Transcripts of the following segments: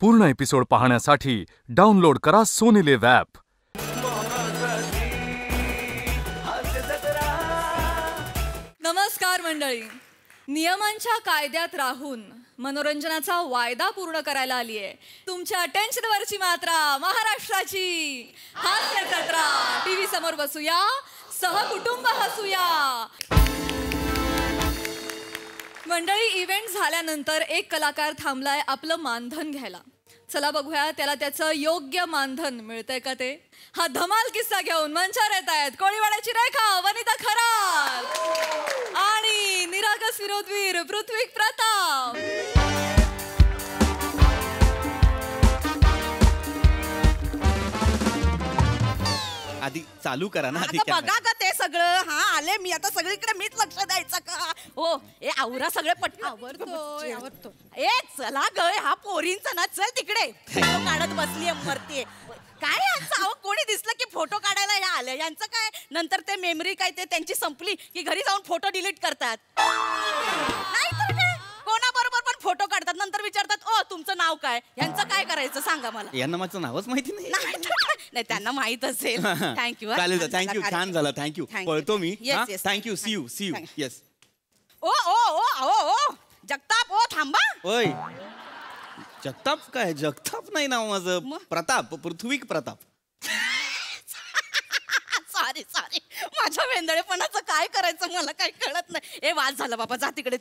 पूर्ण एपिसोड पाहण्यासाठी डाउनलोड करा सोनी लिव्ह ॲप. नमस्कार मंडळी. नियमांच्या कायद्यात राहून मनोरंजनाचा वायदा पूर्ण करायला आली आहे. तुमच्या अटेन्शनवरची मात्रा महाराष्ट्राची हास्य जत्रा. टीव्ही समोर बसूया, सहकुटुंब हसूया. मंडळी, इव्हेंट झाल्यानंतर एक कलाकार थांबलाय आपलं मानधन घ्यायला. चला बघूया त्याला त्याचं योग्य मानधन मिळतंय का ते. हा धमाल किस्सा घेऊन मंचावर येत आहेत कोळीवाड्याची रेखा, वनिता खराल आणि निरागस विरोधवीर पृथ्वी प्रताप. आधी चालू करा ना. आधी बघा का ते सगळं. हा आले मी आता सगळीकडे मीच लक्ष द्यायचं का. हो ए आवरा सगळे पट आवरतो. ए चला ग, हा पोरींचा ना. चल तिकडे फोटो काढत बसली मरतीये. काय यांचं कोणी दिसलं की फोटो काढायला या आले. यांचं काय नंतर ते मेमरी काय ते त्यांची संपली की घरी जाऊन फोटो डिलीट करतात. नाही तर काय कोणाबरोबर पण फोटो काढतात, नंतर विचारतात ओ तुमचं नाव काय. यांचं काय करायचं सांगा मला. यांना माझं नावच माहिती नाही. नाही त्यांना माहित असेल. थँक्यू. चालेल, थँक्यू. छान झालं, थँक्यू. पळतो मी. थँक्यू. See you. येस. ओ ओ ओ ओ ओ जगताप. ओ थांबा. ओय जगताप काय? जगताप नाही नाव माझं. प्रताप, पृथ्वी प्रताप. सॉरी माझ्या वेंदळेपणाचं काय करायचं मला काही कळत नाही. ए वाद झाला बाबा, जा तिकडे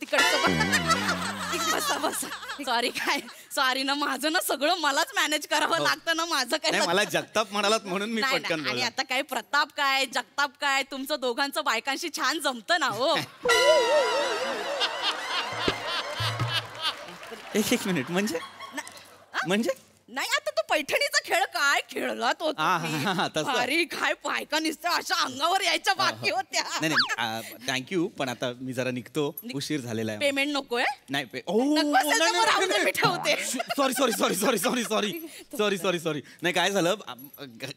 बसा. सॉरी ना, माझं ना सगळं मलाच मॅनेज करावं लागतं ना. माझं काय मला जगताप म्हणालात म्हणून मी पटकन. आणि आता काय प्रताप काय जगताप काय, तुमचं दोघांचं बायकांशी छान जमतं ना. हो एक मिनिट. म्हणजे नाही आता तो पैठणीचा खेळ काय खेळला तो. अरे काय बायका नुसतं अशा अंगावर यायच्या बाकी होत्या. नाही थँक्यू. पण आता मी जरा निघतो, उशीर झालेला आहे. पेमेंट नकोय. नाही ठेवते. सॉरी. नाही काय झालं,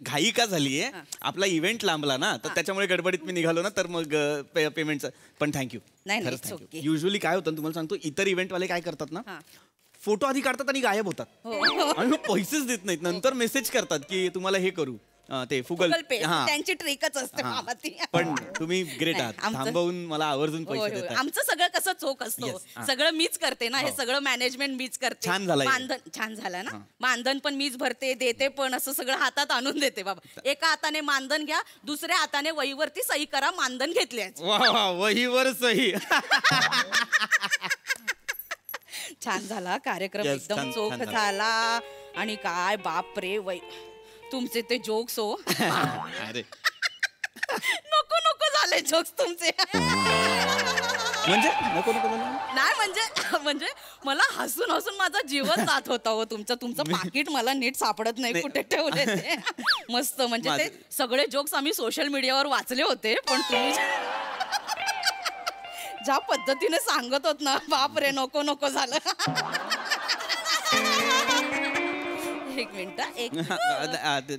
घाई का झालीये. आपला इव्हेंट लांबला ना, तर त्याच्यामुळे गडबडीत मी निघालो ना, तर मग पेमेंटचं. पण थँक्यू. युजली काय होतं तुम्हाला सांगतो, इतर इव्हेंटवाले काय करतात ना, फोटो आधी काढतात आणि गायब होतात आणि मग पैसेच देत नाहीत. नंतर मेसेज करतात की तुम्हाला हे करू, ते फुगल पे. त्यांची ट्रिकच असते. पण तुम्ही ग्रेट आहात, थांबवून मला आवर्जून पैसे देतात. आमचं सगळं कसं चोख असतो. सगळं मीच करते ना. हे सगळं मॅनेजमेंट मीच करते. मानधन छान झालं ना. मानधन पण मीच भरते, देते पण. असं सगळं हातात आणून देते बाबा. एका हाताने मानधन घ्या, दुसऱ्या हाताने वहीवरती सही करा. मानधन घेतले. वहीवर सही. छान झाला कार्यक्रम. एकदम चोख झाला. आणि काय बाप रे तुमचे ते जोक्स. हो अरे नको झाले जोक्स तुमचे. म्हणजे नको नाही म्हणजे मला हसून माझा जीवन जात होता. हो तुमचं पाकिट मला नीट सापडत नाही कुठे ठेवले ते. मस्त म्हणजे ते सगळे जोक्स आम्ही सोशल मीडियावर वाचले होते. पण तुम्ही ज्या पद्धतीने सांगत होत ना, बाप रे नको झालं. एक मिनिट.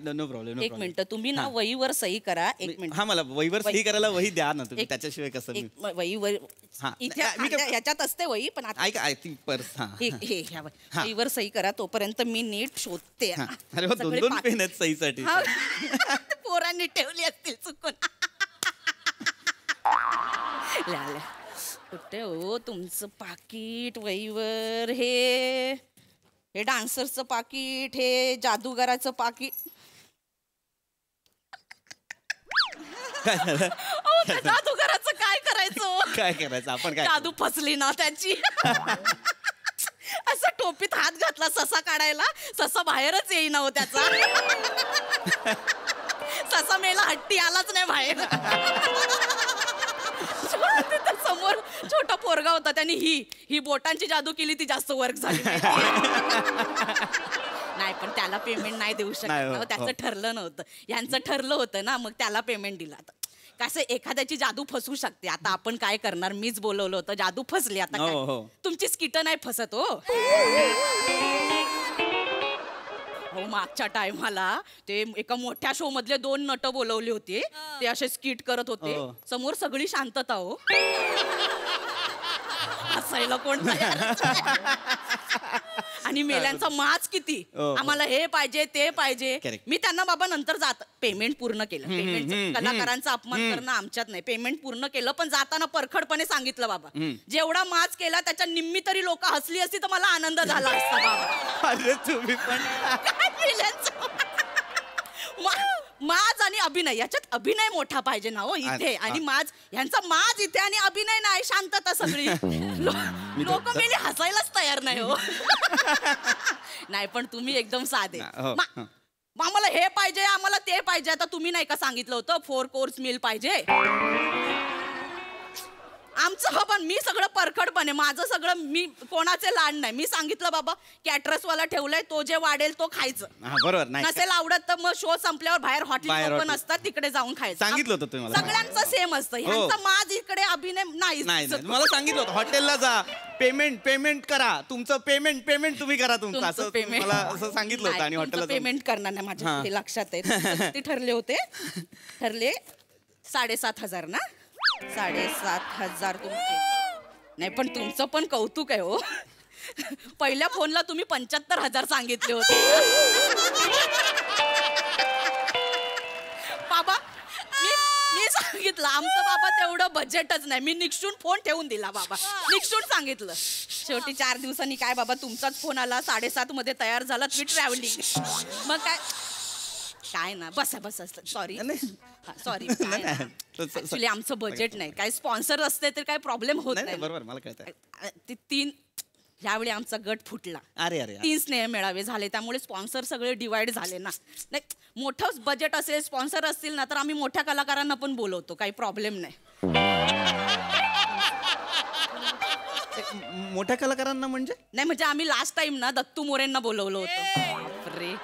No problem. एक मिनिट. तुम्ही ना वहीवर सही करा. एक मिनिट. हा मला वहीवर सही करायला वही द्या ना तुम्ही. त्याच्याशिवाय कसं वहीवर याच्यात असते वही. पण आय थिंक पर्स. वहीवर सही करा. तोपर्यंत मी नीट शोधते. अरे 2 पेन आहेत सहीसाठी. पोरांनी ठेवली असतील चुकून. कुठे हो तुमचं पाकिट. वहीवर हे डान्सरचं पाकिट, हे जादूगाराचं पाकिट. जादूगाराचं काय करायचं. आपण काय जादू फसली ना त्याची. असं टोपीत हात घातला ससा काढायला, ससा बाहेरच येईना हो त्याचा. ससा मेला, हट्टी आलाच नाही बाहेर. समोर छोटा पोरगा होता, त्याने ही बोटांची जादू केली, ती जास्त वर्क झाली. नाही पण त्याला पेमेंट नाही देऊ शकत. त्याचं ठरलं नव्हतं. यांचं ठरलं होतं ना, मग त्याला पेमेंट दिला. कसं एखाद्याची जादू फसू शकते. आता आपण काय करणार. मीच बोलवलं होतं, जादू फसली. आता तुमची स्किट नाही फसत. हो मागच्या टायमाला ते एका मोठ्या शो मधले 2 नट बोलवले होते. ते असे स्किट करत होते. समोर सगळी शांतता. हो हसायला कोण आणि मेल्यांचा माज किती. आम्हाला हे पाहिजे ते पाहिजे. Correct. मी त्यांना बाबा नंतर जात पेमेंट पूर्ण केलं. पेमेंट कलाकारांचा अपमान करणं आमच्यात नाही. पेमेंट पूर्ण केलं पण जाताना परखडपणे सांगितलं बाबा जेवढा माज केला त्याच्या निम्मी तरी लोक हसली असती तर मला आनंद झाला असता बाबा. अरे तुम्ही पण माज आणि अभिनय याच्यात अभिनय मोठा पाहिजे ना हो इथे. आणि माज यांचा माज इथे आणि अभिनय नाही. शांतता सगळी. लोक मेले हसायलाच तयार नाही हो. नाही पण तुम्ही एकदम साधे. आम्हाला हे पाहिजे आम्हाला ते पाहिजे. आता तुम्ही नाही का सांगितलं होतं 4 कोर्स मील पाहिजे. आमचं बाबा मी सगळं परखडपणे माझं सगळं मी कोणाचे लाड नाही. मी सांगितलं बाबा कॅटरस वाला ठेवलाय तो जे वाढेल तो खायचं. बरोबर नाही नसेल आवडत तर मग शो संपल्यावर बाहेर हॉटेल पण असतात तिकडे जाऊन खायचं. सांगितलं होतं तुम्ही मला. सगळ्यांचं सेम असतं. ह्यांचा माझ इकडे अभिनय नाही. मला सांगितलं होतं हॉटेलला जा पेमेंट करा तुमचं पेमेंट तुम्ही करा तुमचं असं पेमेंट मला असं सांगितलं होतं. आणि हॉटेलला पेमेंट करणार नाही माझ्या ते लक्षात आहे. ते ठरले 7,500 ना. 7,500 तुमचे. नाही पण तुमचं पण कौतुक आहे हो. पहिल्या फोनला तुम्ही 75,000 सांगितले होते. बाबा मी सांगितलं आमचं बाबा तेवढं बजेटच नाही. मी निक्षून फोन ठेवून दिला बाबा. निक्षून सांगितलं. शेवटी 4 दिवसांनी काय बाबा तुमचाच फोन आला. 7:30 मध्ये तयार झाला तुम्ही ट्रॅव्हलिंग. मग काय ना बसा सॉरी ऍक्च्युली आमचं बजेट नाही. काय स्पॉन्सर असते तर काय प्रॉब्लेम होत नाही. बरोबर मला कळतं. ते 3 यावेळी आमचा गट फुटला. अरे 3 स्नेह मेळावे झाले त्यामुळे स्पॉन्सर सगळे डिवाइड झाले ना. नाही मोठं बजेट असेल स्पॉन्सर असतील ना तर आम्ही मोठ्या कलाकारांना पण बोलवतो. काही प्रॉब्लेम नाही. मोठ्या कलाकारांना म्हणजे नाही म्हणजे आम्ही लास्ट टाइम ना दत्तू मोरेंना बोलवलं होतं. बापरे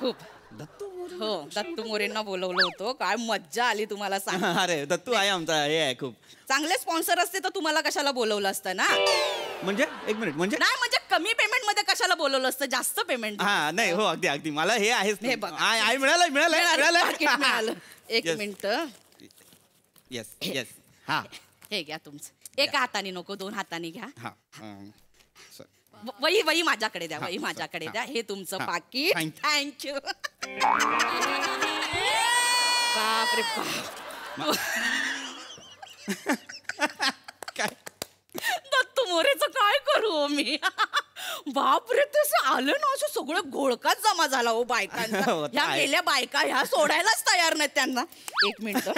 खूप. दत्तू मोरेंना बोलवलं होतं. काय मज्जा आली तुम्हाला सांग. अरे दत्तू आहे आमचा हे आहे खूप चांगले स्पॉन्सर असते तर तुम्हाला कशाला बोलवलं असतं ना. म्हणजे एक मिनिट म्हणजे नाही म्हणजे कमी पेमेंट मध्ये कशाला बोलवलं असतं जास्त पेमेंट. नाही हो अगदी मला हे आहेच. हे बघा. मिळालं. एक मिनिट. येस हा हे घ्या तुमचं. एका हाताने नको 2 हाताने घ्या. हा वही माझ्याकडे द्या. वही माझ्याकडे द्या. हे तुमचं पाकीट. थँक्यू. बापरे बाप. काय दत्तू मोरेचं काय करू मी. बापरे तसं आलं ना असं सगळं घोळकाच जमा झाला हो बायकांचा. ह्या गेल्या बायका ह्या सोडायलाच तयार नाहीत त्यांना. एक मिनिट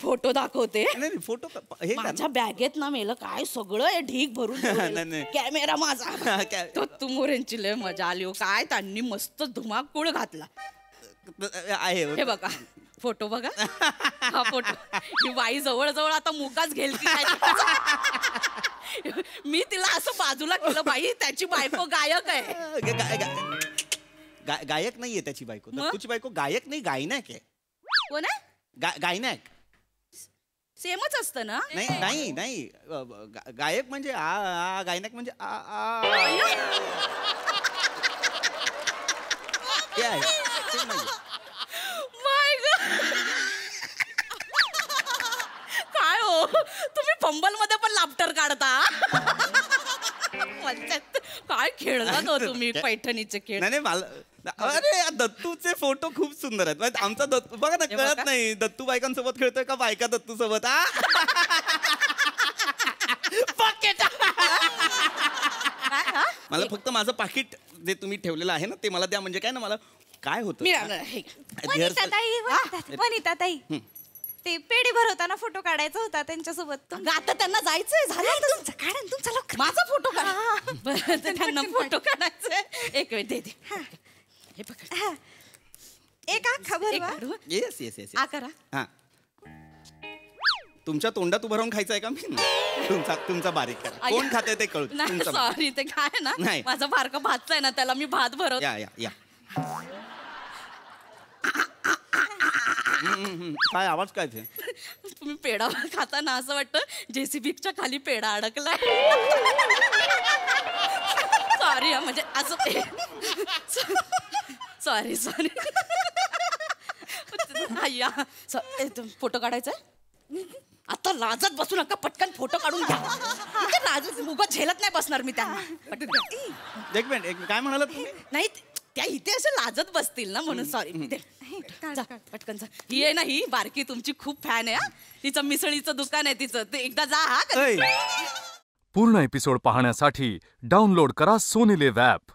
फोटो दाखवते. फोटो माझ्या बॅगेत ना मेलं काय सगळं हे ढीक भरून. कॅमेरा माझा. दत्तू मोरेंची लय मजा आली हो. काय त्यांनी मस्त धुमाकूळ घातला आहे. हे बघा फोटो बघा. हा फोटो ही बाई जवळ आता मुकाच घेईल. मी तिला असं बाजूला केलं. बाई त्याची बायको गायक आहे. गायक नाहीये त्याची बायको. दत्तूची बायको गायक नाही गायनाक आहे. कोण आहे गायनाक. सेमच असतं ना. नाही गायक म्हणजे गायनाक म्हणजे काय हो तुम्ही फंबल मध्ये पण लाफ्टर काढता. काय खेळला तो तुम्ही पैठणीचे खेळ. नाही मला अरे दत्तूचे फोटो खूप सुंदर आहेत. आमचा दत्तू बघा ना कळत नाही दत्तू बायकांसोबत खेळतोय का बायका दत्तू सोबत. मला फक्त माझं पाकिट जे तुम्ही ठेवलेलं आहे ना ते मला द्या. म्हणजे काय ना मला काय होतं वनिताताई ते पेढे भरवताना फोटो काढायचा होता त्यांच्यासोबत. आता त्यांना जायचंय झालं तुमचं काढा तुमचा लवकर. माझा फोटो काढा. त्यांना फोटो काढायचंय. एक वेळ दे हे पकड. एक आखा भरवा. येस आ करा. हा तुमच्या तोंडात उभं राहून खायचं आहे का मी. तुमचा बारीक करा. कोण खाते ते कळू. सॉरी ते काय ना माझा बारका भातच आहे ना त्याला मी भात भरव. या काय आवाज काय ते. तुम्ही पेढा खाताना असं वाटतं जेसीबीच्या खाली पेढा अडकलाय. सॉरी म्हणजे असं सॉरी फोटो काढायचा आता लाजत बसू नका, पटकन फोटो काढून घ्या. म्हणजे लाजत उगाच झेलत नाही बसणार मी त्यांना. पटकन घ्या. एक मिनिट काय म्हणालात तुम्ही? नाही त्या इथे असे लाजत बसतील ना म्हणून सॉरी. जा पटकन जा. ही आहे ना, ही बारकी तुमची खूप फॅन आहे. तिचं मिसळीचं दुकान आहे तिचं, ते एकदा जा. हा पूर्ण एपिसोड पाहण्यासाठी डाउनलोड करा सोनी लिव्ह ॲप.